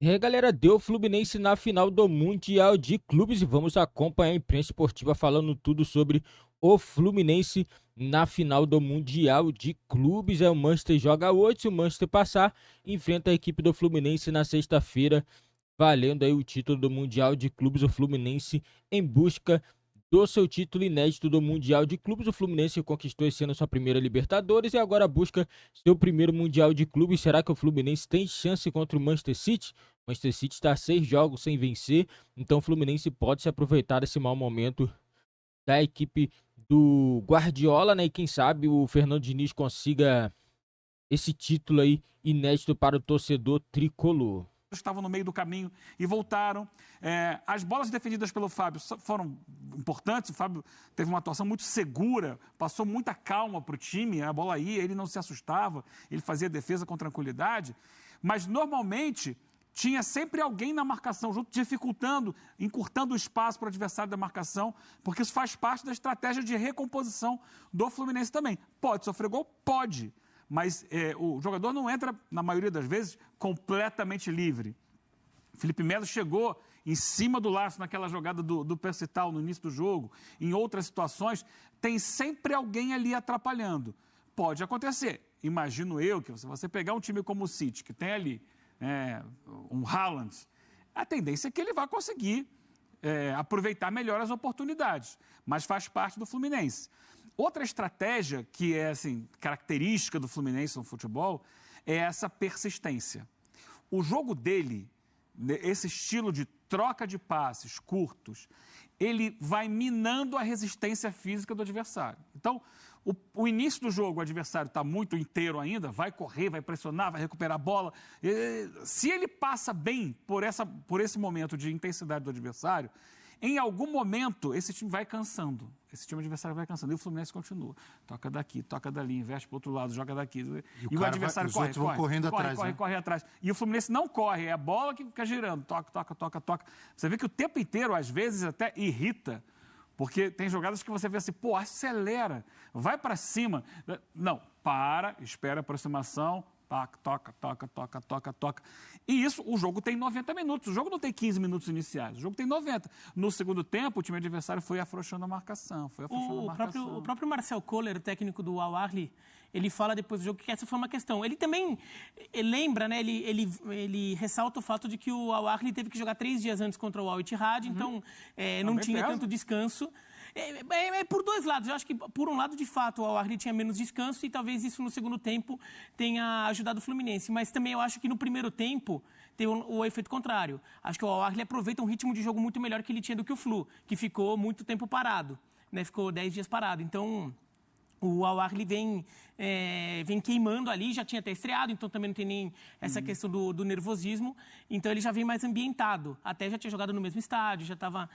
E aí, galera, deu Fluminense na final do Mundial de Clubes e vamos acompanhar a imprensa esportiva falando tudo sobre o Fluminense na final do Mundial de Clubes. O Manchester joga hoje, se o Manchester passar, enfrenta a equipe do Fluminense na sexta-feira, valendo aí o título do Mundial de Clubes. O Fluminense em busca do seu título inédito do Mundial de Clubes. O Fluminense conquistou esse ano sua primeira Libertadores e agora busca seu primeiro Mundial de Clubes. Será que o Fluminense tem chance contra o Manchester City? O Manchester City está a 6 jogos sem vencer, então o Fluminense pode se aproveitar desse mau momento da equipe do Guardiola, né? E quem sabe o Fernando Diniz consiga esse título aí inédito para o torcedor tricolor. Estavam no meio do caminho e voltaram. As bolas defendidas pelo Fábio foram importantes. O Fábio teve uma atuação muito segura, passou muita calma para o time, a bola ia, ele não se assustava, ele fazia defesa com tranquilidade. Mas, normalmente, tinha sempre alguém na marcação junto, dificultando, encurtando o espaço para o adversário da marcação, porque isso faz parte da estratégia de recomposição do Fluminense também. Pode sofrer gol? Pode. Mas o jogador não entra, na maioria das vezes, completamente livre. Felipe Melo chegou em cima do laço naquela jogada do Percital no início do jogo. Em outras situações, tem sempre alguém ali atrapalhando. Pode acontecer. Imagino eu que se você pegar um time como o City, que tem ali um Haaland, a tendência é que ele vai conseguir aproveitar melhor as oportunidades. Mas faz parte do Fluminense. Outra estratégia que é assim, característica do Fluminense no futebol é essa persistência. O jogo dele, esse estilo de troca de passes curtos, ele vai minando a resistência física do adversário. Então, o início do jogo, o adversário está muito inteiro ainda, vai correr, vai pressionar, vai recuperar a bola. Se ele passa bem por esse momento de intensidade do adversário, em algum momento, esse time vai cansando. Esse time adversário vai cansando. E o Fluminense continua. Toca daqui, toca dali, investe para o outro lado, joga daqui. E o adversário corre atrás. E o Fluminense não corre, é a bola que fica girando. Toca. Você vê que o tempo inteiro, às vezes, até irrita. Porque tem jogadas que você vê assim, acelera, vai para cima. Não, espera a aproximação. Toca. E isso, o jogo tem 90 minutos. O jogo não tem 15 minutos iniciais. O jogo tem 90. No segundo tempo, o time adversário foi afrouxando a marcação. O próprio Marcel Koller, o técnico do Al Ahly, ele fala depois do jogo que essa foi uma questão. Ele também lembra, né? Ele ressalta o fato de que o Al Ahly teve que jogar 3 dias antes contra o Al Ittihad, então não tinha tanto descanso. Por dois lados. Eu acho que, por um lado, de fato, o Al Ahly tinha menos descanso e talvez isso no segundo tempo tenha ajudado o Fluminense. Mas também eu acho que no primeiro tempo teve o efeito contrário. Acho que o Al Ahly aproveita um ritmo de jogo muito melhor que ele tinha do que o Flu, que ficou muito tempo parado, né? Ficou 10 dias parado. Então, o Al Ahly vem queimando ali, já tinha até estreado, então também não tem nem essa questão do nervosismo. Então ele já vem mais ambientado. Até já tinha jogado no mesmo estádio, já estava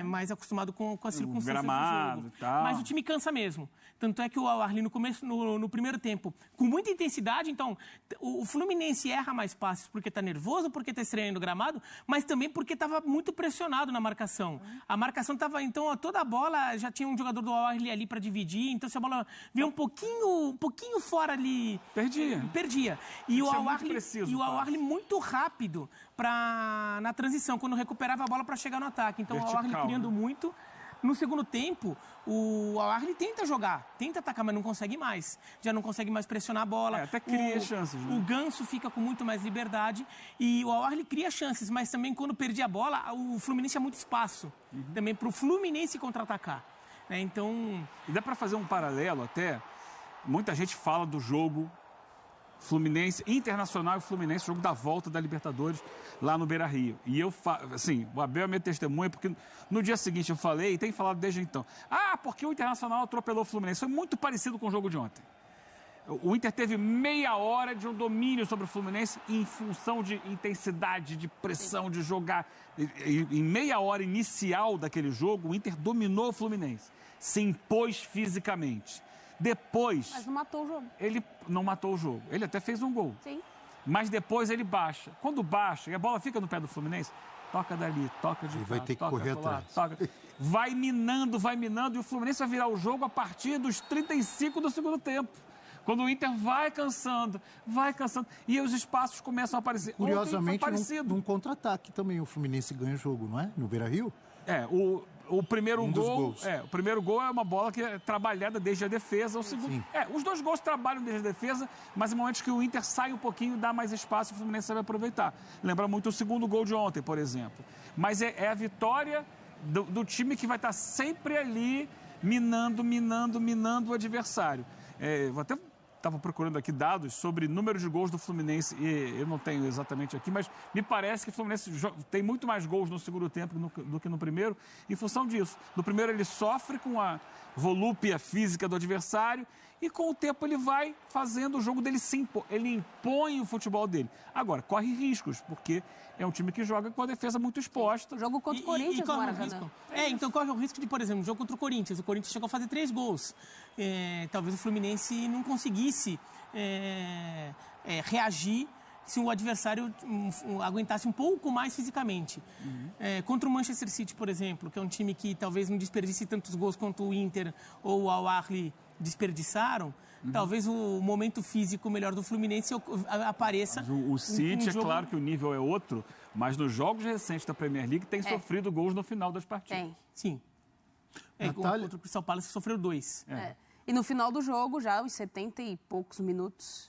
mais acostumado com as circunstâncias gramado, do jogo. E tal. Mas o time cansa mesmo. Tanto é que o Al Ahly no primeiro tempo, com muita intensidade, então o Fluminense erra mais passes porque está nervoso, porque está estreando o gramado, mas também porque estava muito pressionado na marcação. A marcação estava, então, toda a bola, já tinha um jogador do Al Ahly ali para dividir, então se a bola veio um pouquinho fora ali... Perdia. E o Al Ahly muito rápido na transição, quando recuperava a bola para chegar no ataque. Então o Al Ahly criando muito. No segundo tempo, o Al Ahly tenta jogar, tenta atacar, mas não consegue mais. Já não consegue mais pressionar a bola. Até cria chances. Né? O Ganso fica com muito mais liberdade e o Al Ahly cria chances, mas também quando perdia a bola, o Fluminense tinha muito espaço também para o Fluminense contra-atacar. Então... E dá para fazer um paralelo até. Muita gente fala do jogo Fluminense, Internacional e Fluminense, jogo da volta da Libertadores lá no Beira-Rio. E eu, assim, o Abel é minha testemunha, porque no dia seguinte eu falei, e tenho falado desde então, porque o Internacional atropelou o Fluminense. Foi muito parecido com o jogo de ontem. O Inter teve meia hora de um domínio sobre o Fluminense em função de intensidade, de pressão, de jogar. Em meia hora inicial daquele jogo, o Inter dominou o Fluminense, se impôs fisicamente. Depois... Mas não matou o jogo. Ele não matou o jogo. Ele até fez um gol. Sim. Mas depois ele baixa. Quando baixa e a bola fica no pé do Fluminense, toca dali, toca de cá, vai ter que correr atrás. Vai minando, e o Fluminense vai virar o jogo a partir dos 35 do segundo tempo. Quando o Inter vai cansando, e aí os espaços começam a aparecer. Curiosamente, num contra-ataque também o Fluminense ganha o jogo, não é? No Beira-Rio? O primeiro gol, gols. o primeiro gol é uma bola que é trabalhada desde a defesa. O segundo, os dois gols trabalham desde a defesa, mas em momentos que o Inter sai um pouquinho, dá mais espaço, o Fluminense sabe aproveitar. Lembra muito o segundo gol de ontem, por exemplo. Mas é a vitória do time que vai estar sempre ali minando o adversário. Vou até estava procurando aqui dados sobre número de gols do Fluminense, e eu não tenho exatamente aqui, mas me parece que o Fluminense tem muito mais gols no segundo tempo do que no primeiro, em função disso. No primeiro ele sofre com a volúpia física do adversário, e com o tempo ele vai fazendo o jogo dele se impor. Ele impõe o futebol dele. Agora, corre riscos, porque é um time que joga com a defesa muito exposta. O jogo contra o Corinthians, corre o risco. Então corre o risco de, por exemplo, no jogo contra o Corinthians chegou a fazer 3 gols. Talvez o Fluminense não conseguisse reagir se o adversário aguentasse um pouco mais fisicamente. Contra o Manchester City, por exemplo, que é um time que talvez não desperdice tantos gols quanto o Inter ou o Al-Ahly desperdiçaram, talvez o momento físico melhor do Fluminense apareça. O City, é claro que o nível é outro, mas nos jogos recentes da Premier League tem sofrido gols no final das partidas. Sim. Contra o Crystal Palace sofreu 2. E no final do jogo, já aos 70 e poucos minutos,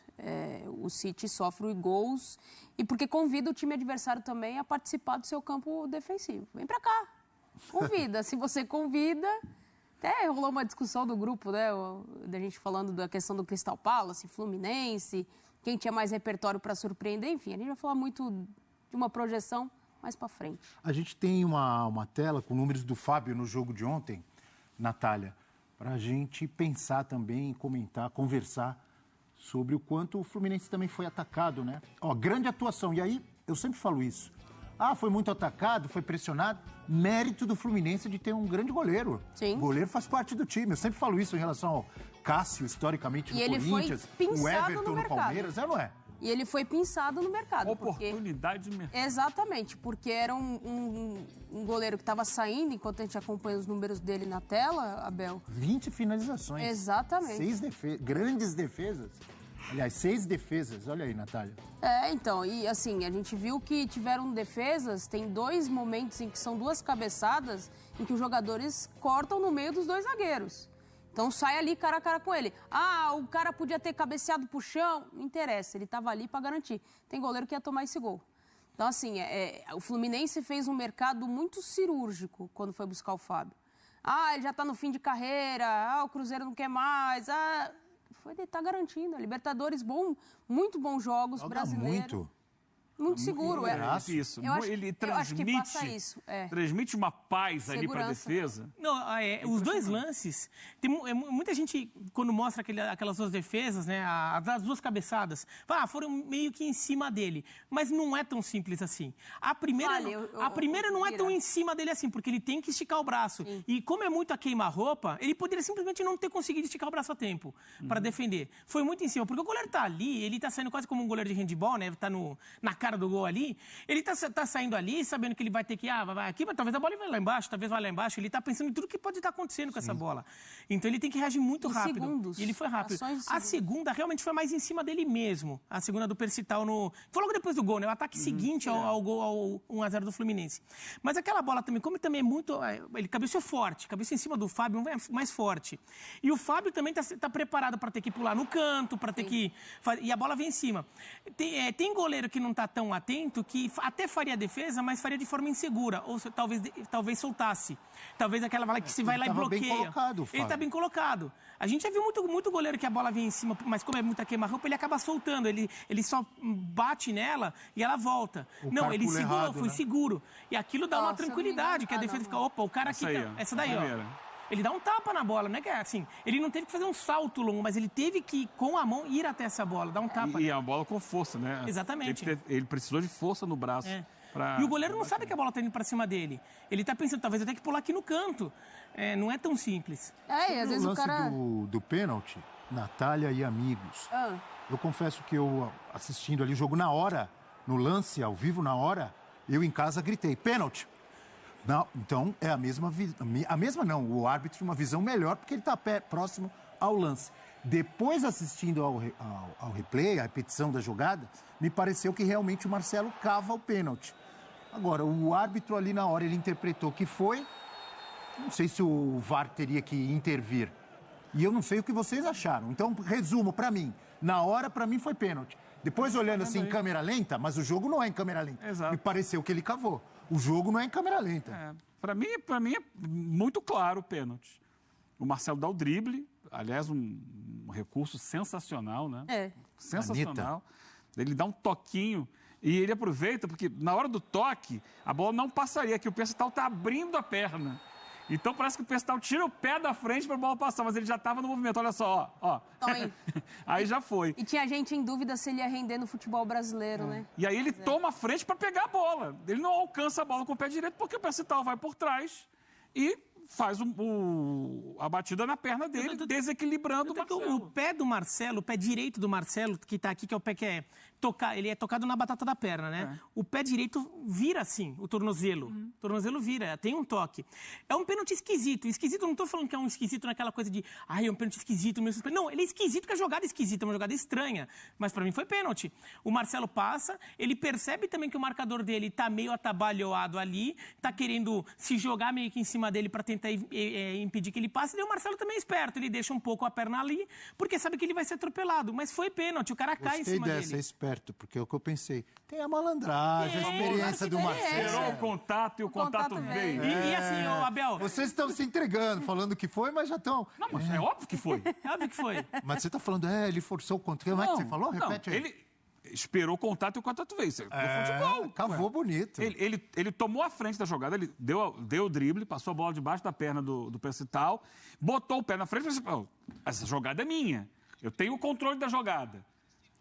o City sofre gols, e porque convida o time adversário também a participar do seu campo defensivo. Vem pra cá, convida. Se você convida... Até rolou uma discussão do grupo, né, da gente falando da questão do Crystal Palace, Fluminense, quem tinha mais repertório para surpreender, enfim, a gente vai falar muito de uma projeção mais para frente. A gente tem uma tela com números do Fábio no jogo de ontem, Natália, para a gente pensar também, comentar, conversar sobre o quanto o Fluminense também foi atacado, né? Grande atuação, e aí eu sempre falo isso. Foi muito atacado, foi pressionado. Mérito do Fluminense de ter um grande goleiro. Sim. O goleiro faz parte do time. Eu sempre falo isso em relação ao Cássio, historicamente, no Corinthians. O Everton no Palmeiras, não é? E ele foi pinçado no mercado. Oportunidade de mercado. Exatamente, porque era um goleiro que estava saindo, enquanto a gente acompanha os números dele na tela, Abel. 20 finalizações. Exatamente. 6 grandes defesas. Aliás, 6 defesas. Olha aí, Natália. Então, e assim, a gente viu que tiveram defesas, tem 2 momentos em que são 2 cabeçadas, em que os jogadores cortam no meio dos 2 zagueiros. Então sai ali cara a cara com ele. O cara podia ter cabeceado pro chão. Não interessa, ele estava ali para garantir. Tem goleiro que ia tomar esse gol. Então, assim, o Fluminense fez um mercado muito cirúrgico quando foi buscar o Fábio. Ele já está no fim de carreira, o Cruzeiro não quer mais, ele tá garantindo. Libertadores, muito bons jogos, brasileiro. Muito seguro. Isso. Ele transmite, transmite uma paz ali para a defesa. Não, os 2 lances, tem muita gente, quando mostra aquelas 2 defesas, né, as 2 cabeçadas, foram meio que em cima dele. Mas não é tão simples assim. A primeira não é tão em cima dele assim, porque ele tem que esticar o braço. Sim. E como é muito a queima-roupa, ele poderia simplesmente não ter conseguido esticar o braço a tempo para defender. Foi muito em cima, porque o goleiro tá ali, ele tá saindo quase como um goleiro de handball, né, tá na cara do gol ali, ele tá saindo ali, sabendo que ele vai ter que, vai aqui, mas talvez a bola vai lá embaixo, ele tá pensando em tudo que pode estar acontecendo com essa bola. Então ele tem que reagir muito rápido. Segundos. E ele foi rápido. A segunda realmente foi mais em cima dele mesmo, a segunda do Percital foi logo depois do gol, né, o ataque seguinte ao gol, ao 1-0 do Fluminense. Mas aquela bola também, como também é muito, ele cabeceou forte, cabeceou em cima do Fábio, mais forte. E o Fábio também tá preparado para ter que pular no canto, para ter que, e a bola vem em cima. Tem goleiro que não tá tão atento, que até faria a defesa, mas faria de forma insegura, ou talvez soltasse. Talvez aquela bola que se vai lá e bloqueia. Bem colocado, ele tá bem colocado. A gente já viu muito goleiro que a bola vem em cima, mas como é muita queima-roupa, ele acaba soltando. Ele só bate nela e ela volta. Não, ele segurou, foi seguro. E aquilo dá uma tranquilidade, que a defesa fica, o cara aqui... Essa daí, ó. Ele dá um tapa na bola, não é que assim, ele não teve que fazer um salto longo, mas ele teve que, com a mão, ir até essa bola, dar um tapa. E a bola com força, né? Exatamente. Ele precisou de força no braço. E o goleiro não sabe que a bola tá indo pra cima dele. Ele tá pensando, talvez eu tenha que pular aqui no canto. Não é tão simples. E às vezes o cara... do pênalti, Natália e amigos. Eu confesso que eu, assistindo ali o jogo na hora, no lance, ao vivo, na hora, eu em casa gritei, pênalti. Não, então é a mesma não, o árbitro tem uma visão melhor porque ele está próximo ao lance. Depois, assistindo ao replay, a repetição da jogada, me pareceu que realmente o Marcelo cava o pênalti. Agora, o árbitro ali na hora, ele interpretou que foi. Não sei se o VAR teria que intervir. E eu não sei o que vocês acharam. Então, resumo, para mim, na hora, para mim, foi pênalti. Depois, olhando assim em câmera lenta, mas o jogo não é em câmera lenta. Exato. Me pareceu que ele cavou. O jogo não é em câmera lenta. Para mim é muito claro o pênalti. O Marcelo dá o drible, aliás, um recurso sensacional, né? Sensacional. Ele dá um toquinho e ele aproveita, porque na hora do toque, a bola não passaria, que o Percival está abrindo a perna. Então parece que o Percival tira o pé da frente para a bola passar, mas ele já estava no movimento. Olha só, ó. Aí já foi. E tinha gente em dúvida se ele ia render no futebol brasileiro, né? E aí ele toma a frente para pegar a bola. Ele não alcança a bola com o pé direito porque o Percival vai por trás e faz a batida na perna dele, desequilibrando o Marcelo. O pé do Marcelo, o pé direito do Marcelo, que está aqui, que é o pé que é tocar, ele é tocado na batata da perna, né? O pé direito vira assim, o tornozelo. O tornozelo vira, tem um toque. É um pênalti esquisito. Esquisito, não estou falando que é um esquisito naquela coisa de, é um pênalti esquisito. Não, ele é esquisito porque a jogada é esquisita, é uma jogada estranha. Mas para mim foi pênalti. O Marcelo passa, ele percebe também que o marcador dele está meio atabalhoado ali, está querendo se jogar meio que em cima dele para tentar impedir que ele passe. E o Marcelo também é esperto, ele deixa um pouco a perna ali, porque sabe que ele vai ser atropelado. Mas foi pênalti, o cara cai em cima dele. É esperto, porque é o que eu pensei. Tem a malandragem, a experiência do Marcelo. Esperou o contato e o contato veio. E assim, Abel... Vocês estão se entregando, falando que foi, mas já estão... Não, mas é óbvio que foi. É óbvio que foi. Mas você está falando, ele forçou o contato. Como é que você falou? Repete aí. Ele esperou o contato e o contato veio. Isso é futebol. Cavou bonito. Ele tomou a frente da jogada, ele deu o drible, passou a bola debaixo da perna do Percival, botou o pé na frente e falou assim, essa jogada é minha. Eu tenho o controle da jogada.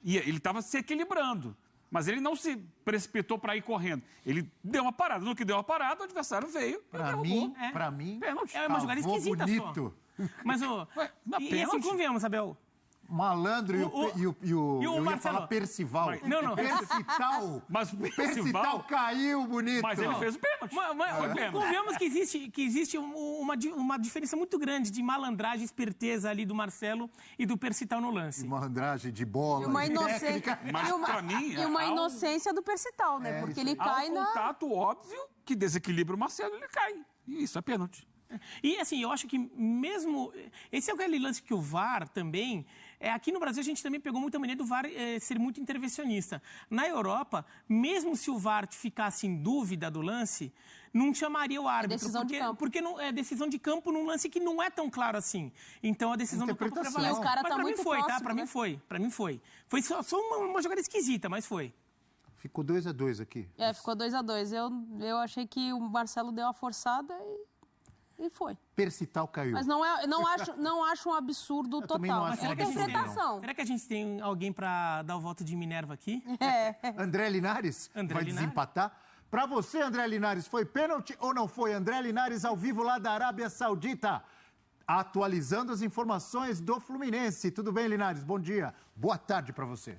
E ele estava se equilibrando. Mas ele não se precipitou para ir correndo. Ele deu uma parada. No que deu uma parada, o adversário veio e derrubou. Para mim, pênalti. É uma jogada esquisita bonito. só. Mas e assim convenhamos, Abel. Malandro e o eu Marcelo. ia falar Percival. Não. Percival. Mas o Percival caiu bonito. Mas ele fez o pênalti. Convenhamos que existe uma diferença muito grande de malandragem, esperteza ali do Marcelo e do Percival no lance. Malandragem de bola, E uma de inocência, técnica. Mas pra mim, e uma inocência do Percival, né? Porque ele cai há um contato óbvio que desequilibra o Marcelo e ele cai. E isso é pênalti. E assim, eu acho que mesmo... Esse é aquele lance que o VAR também... Aqui no Brasil a gente também pegou muita mania do VAR ser muito intervencionista. Na Europa, mesmo se o VAR ficasse em dúvida do lance, não chamaria o árbitro. Decisão de campo. Porque não, é decisão de campo num lance que não é tão claro assim. Então a decisão do campo prevalece. E o cara mas tá pra muito mim foi, próximo, tá? Pra né? mim foi. Pra mim foi. Foi só uma jogada esquisita, mas foi. Ficou 2-2 aqui. Ficou 2-2. Eu achei que o Marcelo deu uma forçada e foi. Percival caiu. Mas não acho um absurdo total. também não Mas acho é um absurdo, interpretação. Será que a gente tem alguém pra dar o voto de Minerva aqui? André Linares vai desempatar. Para você, André Linares, foi pênalti ou não foi? André Linares ao vivo lá da Arábia Saudita, atualizando as informações do Fluminense. Tudo bem, Linares? Bom dia. Boa tarde para você.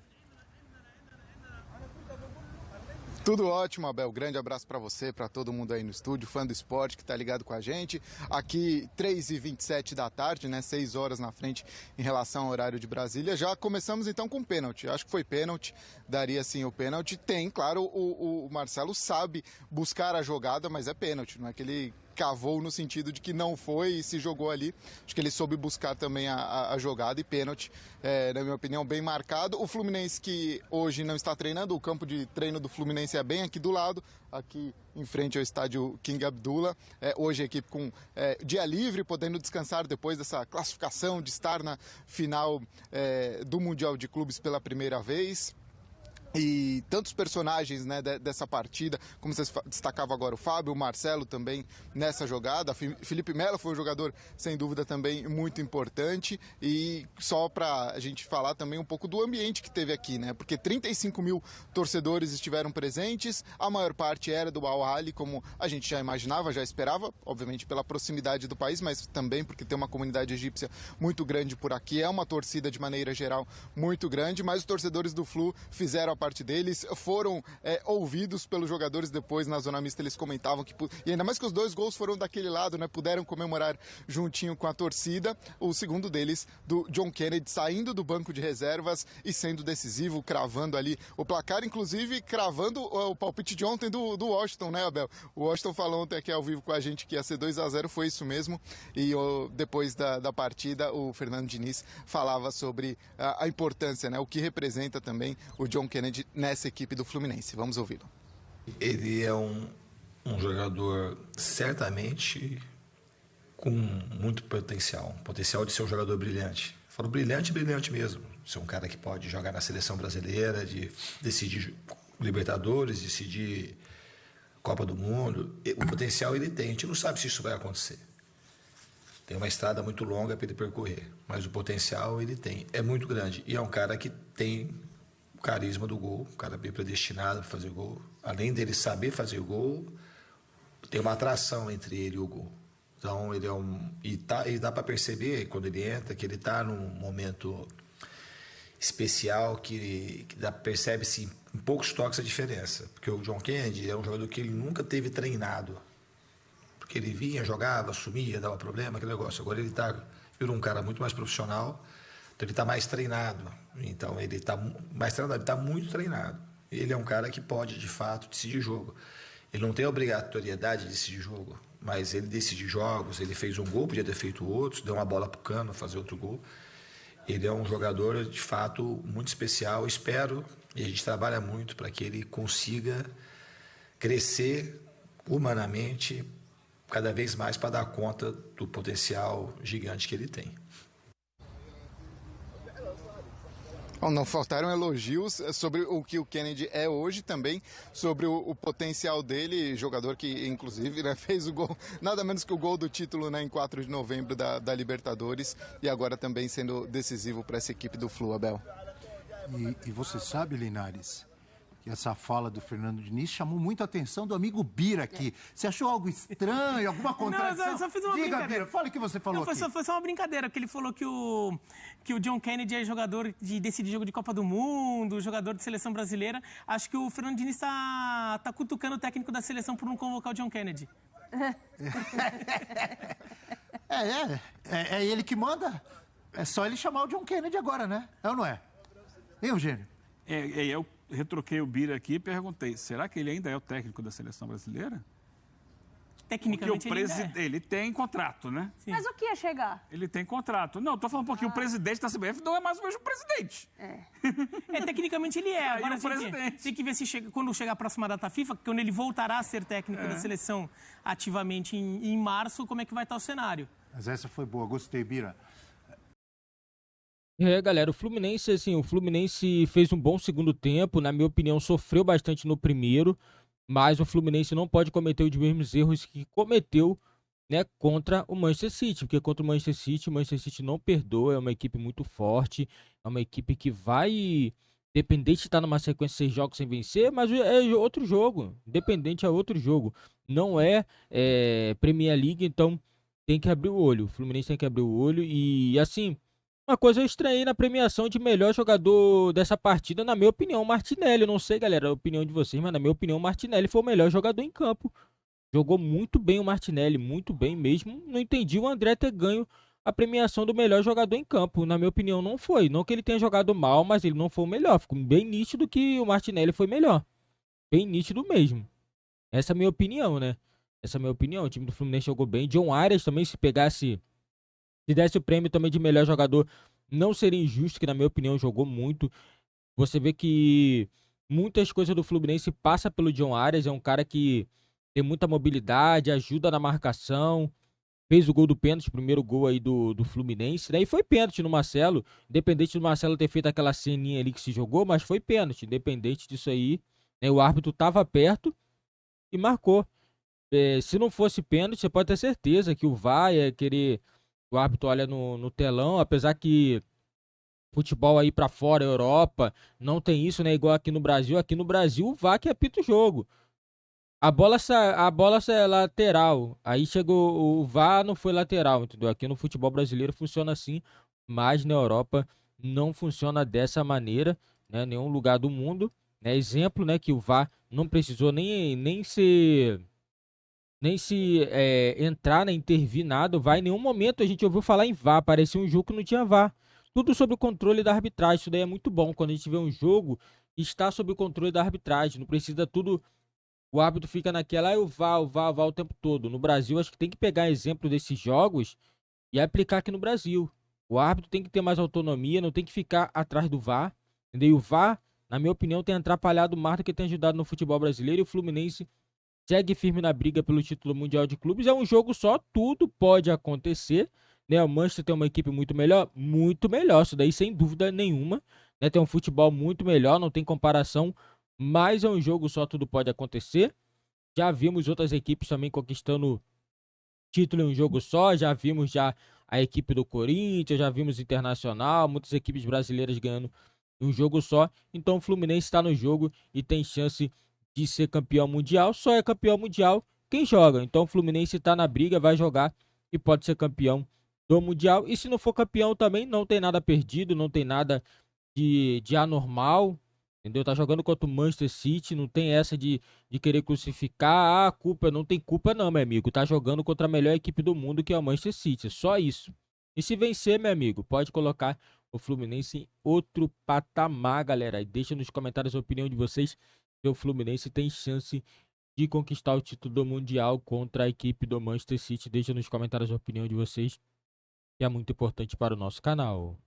Tudo ótimo, Abel. Grande abraço para você, para todo mundo aí no estúdio, fã do esporte que tá ligado com a gente. Aqui, 3h27 da tarde, né? 6 horas na frente em relação ao horário de Brasília. Já começamos então com pênalti. Acho que foi pênalti, daria sim o pênalti. Tem, claro, o Marcelo sabe buscar a jogada, mas é pênalti. Não é que ele cavou no sentido de que não foi e se jogou ali. Acho que ele soube buscar também a jogada e pênalti, na minha opinião, bem marcado. O Fluminense que hoje não está treinando, o campo de treino do Fluminense é bem aqui do lado, aqui em frente ao estádio King Abdullah. Hoje a equipe com dia livre, podendo descansar depois dessa classificação de estar na final do Mundial de Clubes pela primeira vez. E tantos personagens, né, dessa partida, como você destacava agora, o Fábio, o Marcelo também nessa jogada. Felipe Melo foi um jogador, sem dúvida, também muito importante. E só para a gente falar também um pouco do ambiente que teve aqui, né? Porque 35 mil torcedores estiveram presentes, a maior parte era do Al Ahly, como a gente já imaginava, já esperava, obviamente pela proximidade do país, mas também porque tem uma comunidade egípcia muito grande por aqui. É uma torcida, de maneira geral, muito grande, mas os torcedores do Flu fizeram a parte deles, foram ouvidos pelos jogadores depois na zona mista, eles comentavam que, e ainda mais que os 2 gols foram daquele lado, né, puderam comemorar juntinho com a torcida. O segundo deles, do John Kennedy, saindo do banco de reservas e sendo decisivo, cravando ali o placar, inclusive cravando o palpite de ontem do Washington, né, Abel? O Washington falou ontem aqui ao vivo com a gente que ia ser 2-0, foi isso mesmo, e depois da partida, o Fernando Diniz falava sobre a importância, né, o que representa também o John Kennedy nessa equipe do Fluminense. Vamos ouvi-lo. Ele é um jogador certamente com muito potencial de ser um jogador brilhante. Falo brilhante mesmo. Ser um cara que pode jogar na seleção brasileira, de decidir Libertadores, decidir Copa do Mundo. O potencial ele tem. A gente não sabe se isso vai acontecer. Tem uma estrada muito longa para ele percorrer, mas o potencial ele tem. É muito grande. E é um cara que tem o carisma do gol, um cara bem predestinado para fazer gol. Além dele saber fazer gol, tem uma atração entre ele e o gol. Então, ele é e dá para perceber, quando ele entra, que ele está num momento especial, que percebe-se em poucos toques a diferença. Porque o John Kennedy é um jogador que ele nunca teve treinado. Porque ele vinha, jogava, sumia, dava problema, aquele negócio. Agora ele virou um cara muito mais profissional, então ele está mais treinado. Então, ele está mais treinado, ele está muito treinado. Ele é um cara que pode, de fato, decidir jogo. Ele não tem a obrigatoriedade de decidir jogo, mas ele decide jogos, ele fez um gol, podia ter feito outros, deu uma bola para o Cano fazer outro gol. Ele é um jogador, de fato, muito especial. Espero, e a gente trabalha muito para que ele consiga crescer humanamente cada vez mais para dar conta do potencial gigante que ele tem. Não faltaram elogios sobre o que o Kennedy é hoje, também sobre o potencial dele, jogador que inclusive, né, fez o gol, nada menos que o gol do título, né, em 4 de novembro da Libertadores, e agora também sendo decisivo para essa equipe do Flu, Abel. E você sabe, Linares, que essa fala do Fernando Diniz chamou muito a atenção do amigo Bira aqui. Você achou algo estranho, alguma contradição? Não, eu só fiz uma brincadeira. Bira, fala o que você falou aqui. Foi só uma brincadeira, porque ele falou que o John Kennedy é jogador de decidir jogo de Copa do Mundo, jogador de seleção brasileira. Acho que o Fernando Diniz tá cutucando o técnico da seleção por não convocar o John Kennedy. É ele que manda. É só ele chamar o John Kennedy agora, né? É ou não é? Hein, Eugênio? Eu retroquei o Bira aqui e perguntei, será que ele ainda é o técnico da seleção brasileira? Tecnicamente ele tem contrato, né? Sim. Mas o que ia chegar? Ele tem contrato. Não, tô falando porque o presidente da CBF não é mais o mesmo presidente. Tecnicamente ele é. Agora presidente. Tem que ver se quando chegar a próxima data FIFA, quando ele voltará a ser técnico da seleção ativamente em março, como é que vai estar o cenário. Mas essa foi boa, gostei, Bira. Galera, o Fluminense fez um bom segundo tempo, na minha opinião sofreu bastante no primeiro, mas o Fluminense não pode cometer os mesmos erros que cometeu, né, contra o Manchester City, porque contra o Manchester City não perdoa, é uma equipe muito forte, é uma equipe que vai, independente de estar numa sequência de 6 jogos sem vencer, mas é outro jogo, independente é outro jogo, não é Premier League, então tem que abrir o olho, o Fluminense tem que abrir o olho e assim... Uma coisa eu estranhei na premiação de melhor jogador dessa partida, na minha opinião, Martinelli. Eu não sei, galera, a opinião de vocês, mas na minha opinião, Martinelli foi o melhor jogador em campo. Jogou muito bem o Martinelli, muito bem mesmo. Não entendi o André ter ganho a premiação do melhor jogador em campo. Na minha opinião, não foi. Não que ele tenha jogado mal, mas ele não foi o melhor. Ficou bem nítido que o Martinelli foi melhor. Bem nítido mesmo. Essa é a minha opinião, né? Essa é a minha opinião. O time do Fluminense jogou bem. John Arias também, se desse o prêmio também de melhor jogador, não seria injusto, que na minha opinião jogou muito. Você vê que muitas coisas do Fluminense passa pelo John Arias, é um cara que tem muita mobilidade, ajuda na marcação, fez o gol do pênalti, o primeiro gol aí do Fluminense, daí foi pênalti no Marcelo, independente do Marcelo ter feito aquela ceninha ali que se jogou, mas foi pênalti, independente disso aí, né, o árbitro estava perto e marcou. Se não fosse pênalti, você pode ter certeza que o VAR ia querer... O árbitro olha no telão, apesar que futebol aí pra fora, Europa, não tem isso, né? Igual aqui no Brasil. Aqui no Brasil, o VAR que apita o jogo. A bola é lateral. Aí chegou o VAR, não foi lateral, entendeu? Aqui no futebol brasileiro funciona assim, mas na Europa não funciona dessa maneira, né? Nenhum lugar do mundo, né? Exemplo, né, que o VAR não precisou nem se entrar, né, intervir nada. O VAR, em nenhum momento a gente ouviu falar em VAR, parecia um jogo que não tinha VAR. Tudo sob o controle da arbitragem. Isso daí é muito bom quando a gente vê um jogo e está sob o controle da arbitragem. Não precisa tudo. O árbitro fica naquela, o VAR o tempo todo. No Brasil, acho que tem que pegar exemplo desses jogos e aplicar aqui no Brasil. O árbitro tem que ter mais autonomia, não tem que ficar atrás do VAR. Entendeu? E o VAR, na minha opinião, tem atrapalhado mais do que tem ajudado no futebol brasileiro. E o Fluminense segue firme na briga pelo título mundial de clubes. É um jogo só, tudo pode acontecer, né? O Manchester tem uma equipe muito melhor, isso daí sem dúvida nenhuma, né? Tem um futebol muito melhor, não tem comparação, mas é um jogo só, tudo pode acontecer. Já vimos outras equipes também conquistando título em um jogo só, já vimos a equipe do Corinthians, já vimos Internacional, muitas equipes brasileiras ganhando em um jogo só. Então o Fluminense está no jogo e tem chance de ser campeão mundial. Só é campeão mundial quem joga. Então o Fluminense está na briga, vai jogar e pode ser campeão do mundial. E se não for campeão também, não tem nada perdido, não tem nada de anormal. Entendeu? Tá jogando contra o Manchester City, não tem essa de querer crucificar. Ah, culpa, não tem culpa não, meu amigo. Tá jogando contra a melhor equipe do mundo, que é o Manchester City. É só isso. E se vencer, meu amigo, pode colocar o Fluminense em outro patamar, galera. E deixa nos comentários a opinião de vocês se o Fluminense tem chance de conquistar o título do Mundial contra a equipe do Manchester City. Deixa nos comentários a opinião de vocês, que é muito importante para o nosso canal.